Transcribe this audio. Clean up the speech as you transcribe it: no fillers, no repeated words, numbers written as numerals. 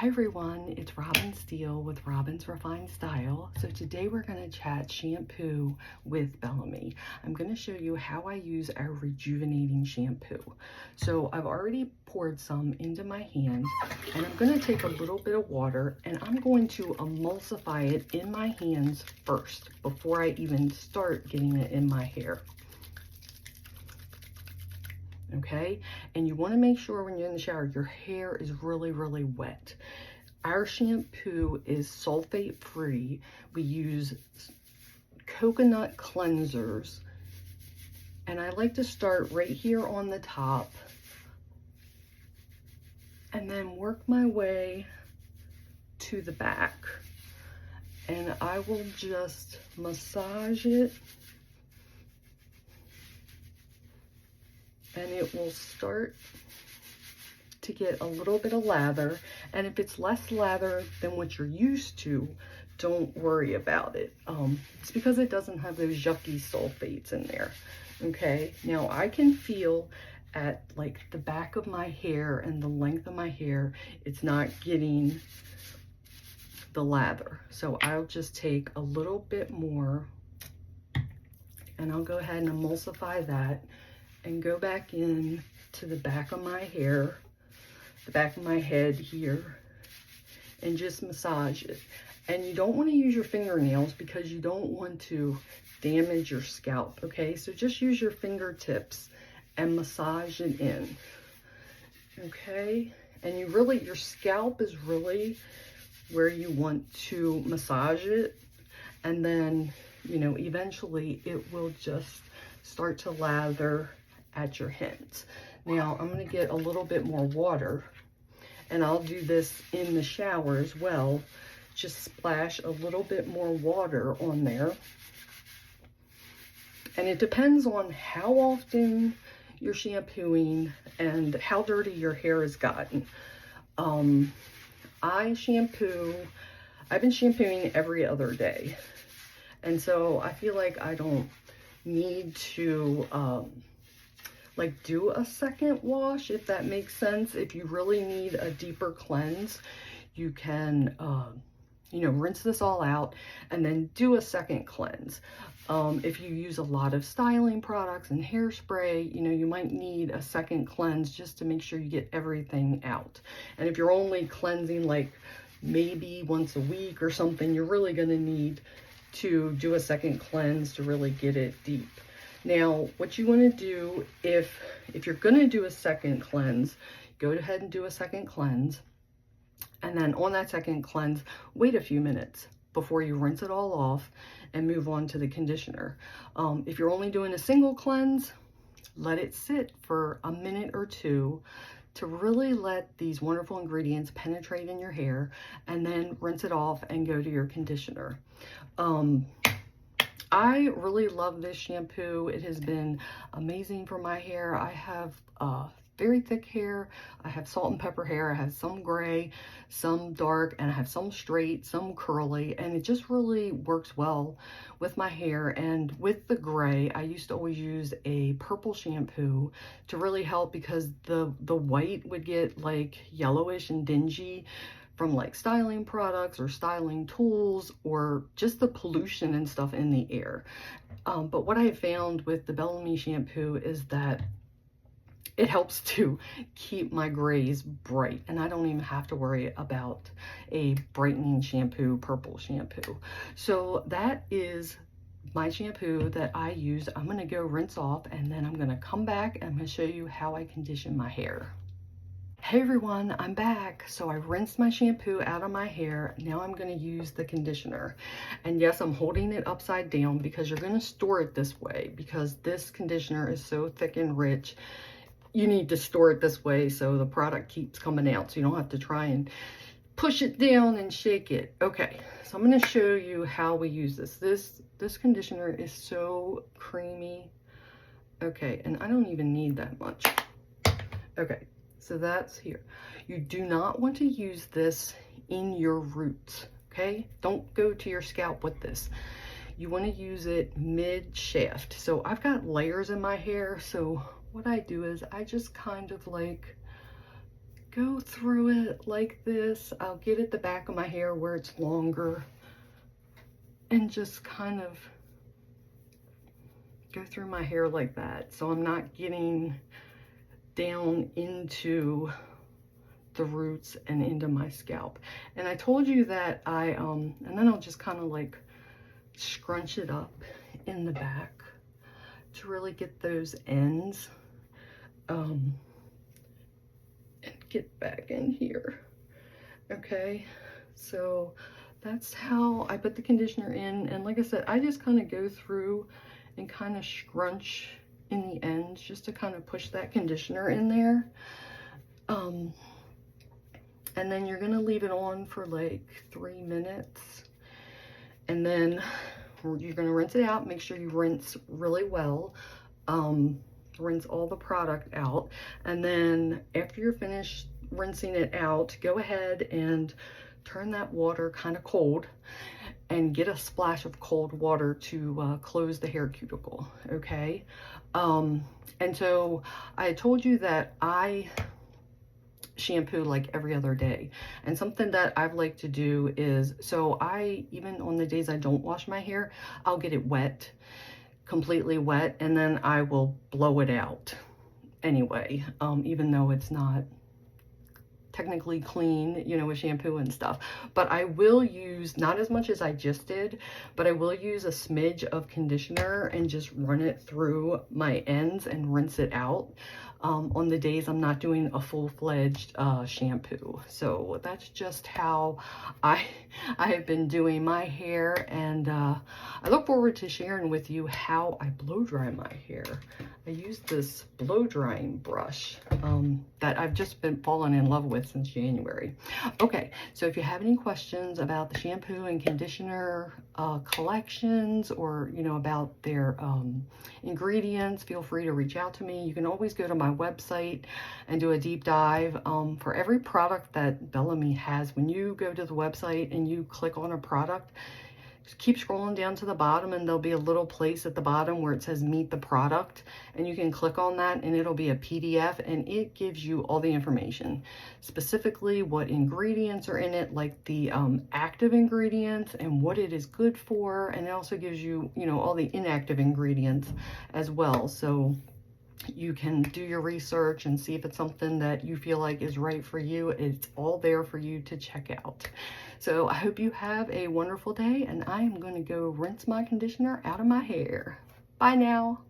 Hi everyone, it's Robin Steele with Robin's Refined Style. So today we're going to chat shampoo with Bellame. I'm going to show you how I use our rejuvenating shampoo. So I've already poured some into my hand, and I'm going to take a little bit of water and I'm going to emulsify it in my hands first before I even start getting it in my hair. Okay, and you want to make sure when you're in the shower your hair is really wet. Our shampoo is sulfate free. We use coconut cleansers, and I like to start right here on the top and then work my way to the back, and I will just massage it, and it will start to get a little bit of lather. And if it's less lather than what you're used to, don't worry about it. It's because it doesn't have those yucky sulfates in there. Okay, now I can feel at like the back of my hair and the length of my hair, it's not getting the lather. So I'll just take a little bit more and I'll go ahead and emulsify that and go back in to the back of my hair, the back of my head here, and just massage it. And you don't want to use your fingernails because you don't want to damage your scalp, okay? So just use your fingertips and massage it in, okay? And you really, your scalp is really where you want to massage it, and then, you know, eventually it will just start to lather at your hands. Now I'm going to get a little bit more water, and I'll do this in the shower as well. Just splash a little bit more water on there. And it depends on how often you're shampooing and how dirty your hair has gotten. I've been shampooing every other day. And so I feel like I don't need to like do a second wash, if that makes sense. If you really need a deeper cleanse, you can you know, rinse this all out and then do a second cleanse. If you use a lot of styling products and hairspray, you know, you might need a second cleanse just to make sure you get everything out. And if you're only cleansing like maybe once a week or something, you're really going to need to do a second cleanse to really get it deep. Now, what you want to do, if you're going to do a second cleanse, go ahead and do a second cleanse. And then on that second cleanse, wait a few minutes before you rinse it all off and move on to the conditioner. If you're only doing a single cleanse, let it sit for a minute or two to really let these wonderful ingredients penetrate in your hair, and then rinse it off and go to your conditioner. I really love this shampoo. It has been amazing for my hair. I have very thick hair. I have salt and pepper hair. I have some gray, some dark, and I have some straight, some curly, and it just really works well with my hair. And with the gray, I used to always use a purple shampoo to really help, because the white would get like yellowish and dingy from like styling products or styling tools or just the pollution and stuff in the air. But what I have found with the Bellame shampoo is that it helps to keep my grays bright, and I don't even have to worry about a brightening shampoo, purple shampoo. So that is my shampoo that I use. I'm going to go rinse off, and then I'm going to come back and I'm going to show you how I condition my hair. Hey everyone, I'm back. So I rinsed my shampoo out of my hair. Now I'm going to use the conditioner. And yes, I'm holding it upside down because you're going to store it this way, because this conditioner is so thick and rich. You need to store it this way so the product keeps coming out, so you don't have to try and push it down and shake it. Okay, so I'm going to show you how we use this. This conditioner is so creamy. Okay, and I don't even need that much. Okay, so that's here. You do not want to use this in your roots, okay? Don't go to your scalp with this. You want to use it mid-shaft. So I've got layers in my hair, so what I do is I just kind of like go through it like this. I'll get at the back of my hair where it's longer and just kind of go through my hair like that. So I'm not getting down into the roots and into my scalp. And I told you that and then I'll just kind of like scrunch it up in the back to really get those ends and get back in here. Okay, so that's how I put the conditioner in. And like I said, I just kind of go through and kind of scrunch in the ends just to kind of push that conditioner in there. And then you're gonna leave it on for like 3 minutes, and then you're gonna rinse it out. Make sure you rinse really well. Rinse all the product out, and then after you're finished rinsing it out, go ahead and turn that water kind of cold and get a splash of cold water to close the hair cuticle. Okay, and so I told you that I shampoo like every other day, and something that I've liked to do is, so I, even on the days I don't wash my hair, I'll get it wet, completely wet, and then I will blow it out anyway, even though it's not technically clean, you know, with shampoo and stuff. But I will use, not as much as I just did, but I will use a smidge of conditioner and just run it through my ends and rinse it out on the days I'm not doing a full-fledged shampoo. So that's just how I have been doing my hair, and I look forward to sharing with you how I blow dry my hair. I use this blow drying brush that I've just been falling in love with since January. Okay, so if you have any questions about the shampoo and conditioner collections, or you know, about their ingredients, feel free to reach out to me. You can always go to my website and do a deep dive for every product that Bellame has. When you go to the website and you click on a product, just keep scrolling down to the bottom, and there'll be a little place at the bottom where it says meet the product, and you can click on that and it'll be a PDF, and it gives you all the information, specifically what ingredients are in it, like the active ingredients and what it is good for, and it also gives you, you know, all the inactive ingredients as well, so you can do your research and see if it's something that you feel like is right for you. It's all there for you to check out. So I hope you have a wonderful day, and I am going to go rinse my conditioner out of my hair. Bye now.